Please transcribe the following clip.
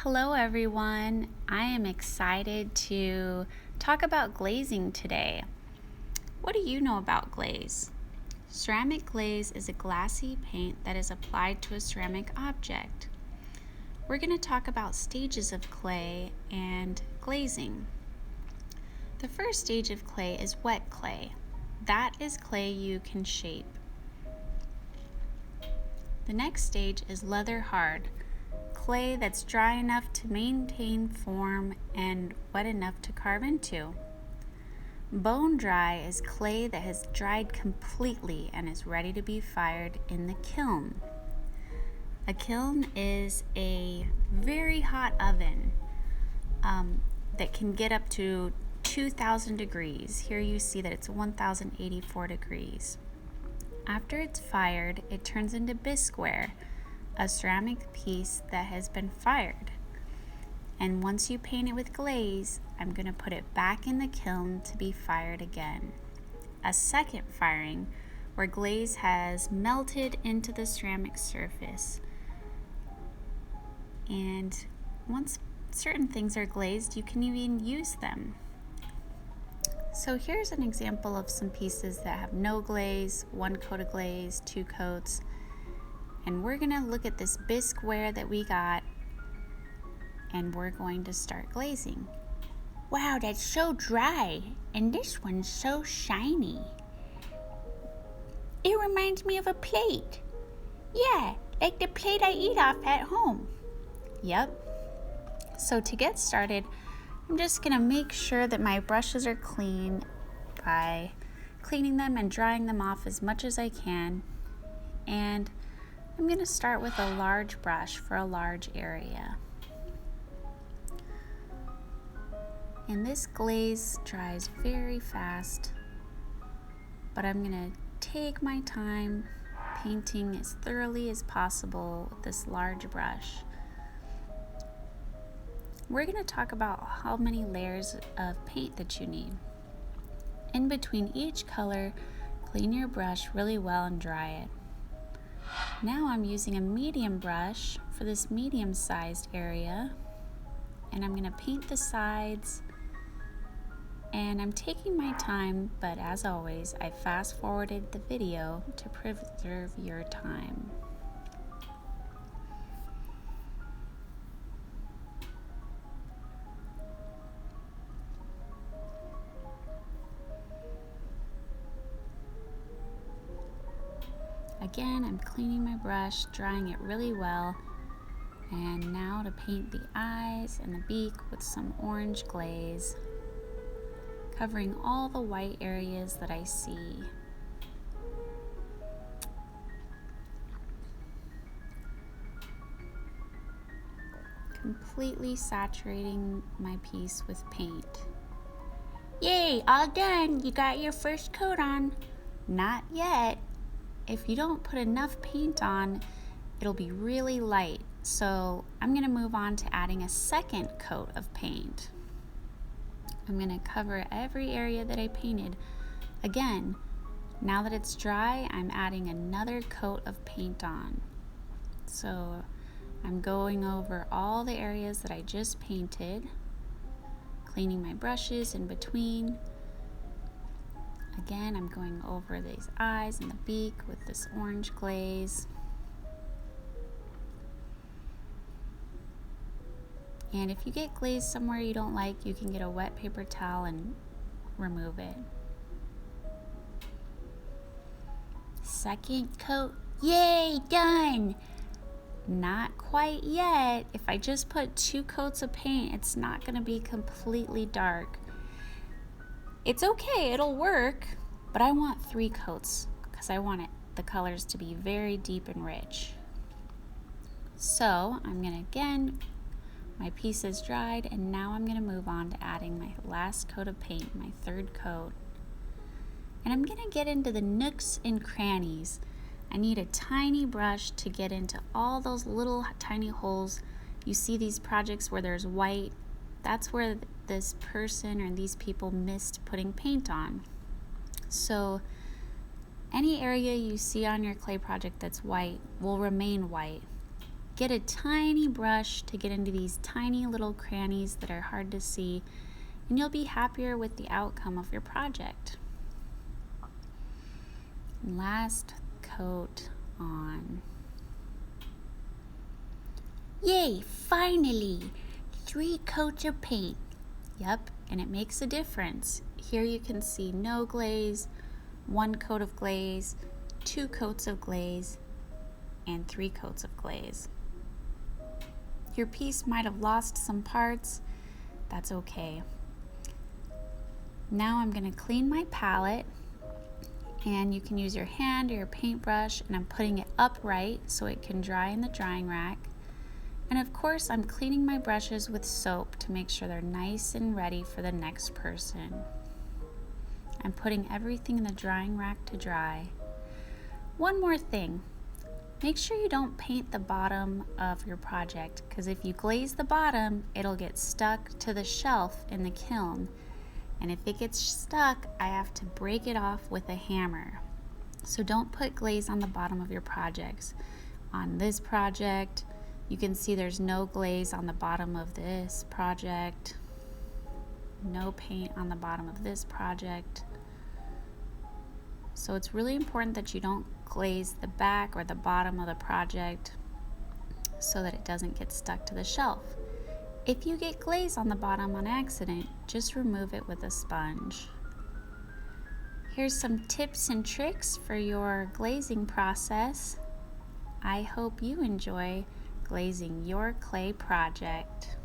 Hello everyone, I am excited to talk about glazing today. What do you know about glaze? Ceramic glaze is a glassy paint that is applied to a ceramic object. We're going to talk about stages of clay and glazing. The first stage of clay is wet clay. That is clay you can shape. The next stage is leather hard. Clay that's dry enough to maintain form and wet enough to carve into. Bone dry is clay that has dried completely and is ready to be fired in the kiln. A kiln is a very hot oven that can get up to 2,000 degrees. Here you see that it's 1,084 degrees. After it's fired, it turns into bisqueware, a ceramic piece that has been fired. And once you paint it with glaze, I'm going to put it back in the kiln to be fired again. A second firing where glaze has melted into the ceramic surface. And once certain things are glazed, you can even use them. So here's an example of some pieces that have no glaze, 1 coat of glaze, 2 coats. And we're going to look at this bisqueware that we got, and we're going to start glazing. Wow, that's so dry, and this one's so shiny. It reminds me of a plate. Yeah, like the plate I eat off at home. Yep. So to get started, I'm just going to make sure that my brushes are clean by cleaning them and drying them off as much as I can. And I'm going to start with a large brush for a large area. And this glaze dries very fast, but I'm going to take my time painting as thoroughly as possible with this large brush. We're going to talk about how many layers of paint that you need. In between each color, clean your brush really well and dry it. Now I'm using a medium brush for this medium-sized area, and I'm going to paint the sides, and I'm taking my time, but as always, I fast-forwarded the video to preserve your time. Again, I'm cleaning my brush, drying it really well, and now to paint the eyes and the beak with some orange glaze, covering all the white areas that I see. Completely saturating my piece with paint. Yay, all done! You got your first coat on. Not yet. If you don't put enough paint on, it'll be really light. So I'm going to move on to adding a second coat of paint. I'm going to cover every area that I painted. Again, now that it's dry, I'm adding another coat of paint on. So I'm going over all the areas that I just painted, cleaning my brushes in between. Again, I'm going over these eyes and the beak with this orange glaze. And if you get glaze somewhere you don't like, you can get a wet paper towel and remove it. Second coat. Yay, done! Not quite yet. If I just put 2 coats of paint, it's not going to be completely dark. It's okay, it'll work, but I want 3 coats because I want the colors to be very deep and rich. So I'm going to, my piece is dried, and now I'm going to move on to adding my last coat of paint, my 3rd coat. And I'm going to get into the nooks and crannies. I need a tiny brush to get into all those little tiny holes. You see these projects where there's white. That's where this person or these people missed putting paint on. So any area you see on your clay project that's white will remain white. get a tiny brush to get into these tiny little crannies that are hard to see, and you'll be happier with the outcome of your project. And last coat on. Yay, finally! 3 coats of paint. Yep, and it makes a difference. Here you can see no glaze, 1 coat of glaze, 2 coats of glaze, and 3 coats of glaze. Your piece might have lost some parts. That's okay. Now I'm going to clean my palette, and you can use your hand or your paintbrush, and I'm putting it upright so it can dry in the drying rack. And of course, I'm cleaning my brushes with soap to make sure they're nice and ready for the next person. I'm putting everything in the drying rack to dry. One more thing. Make sure you don't paint the bottom of your project, because if you glaze the bottom, it'll get stuck to the shelf in the kiln. And if it gets stuck, I have to break it off with a hammer. So don't put glaze on the bottom of your projects. On this project, you can see there's no glaze on the bottom of this project. No paint on the bottom of this project. So it's really important that you don't glaze the back or the bottom of the project so that it doesn't get stuck to the shelf. If you get glaze on the bottom on accident, just remove it with a sponge. Here's some tips and tricks for your glazing process. I hope you enjoy glazing your clay project.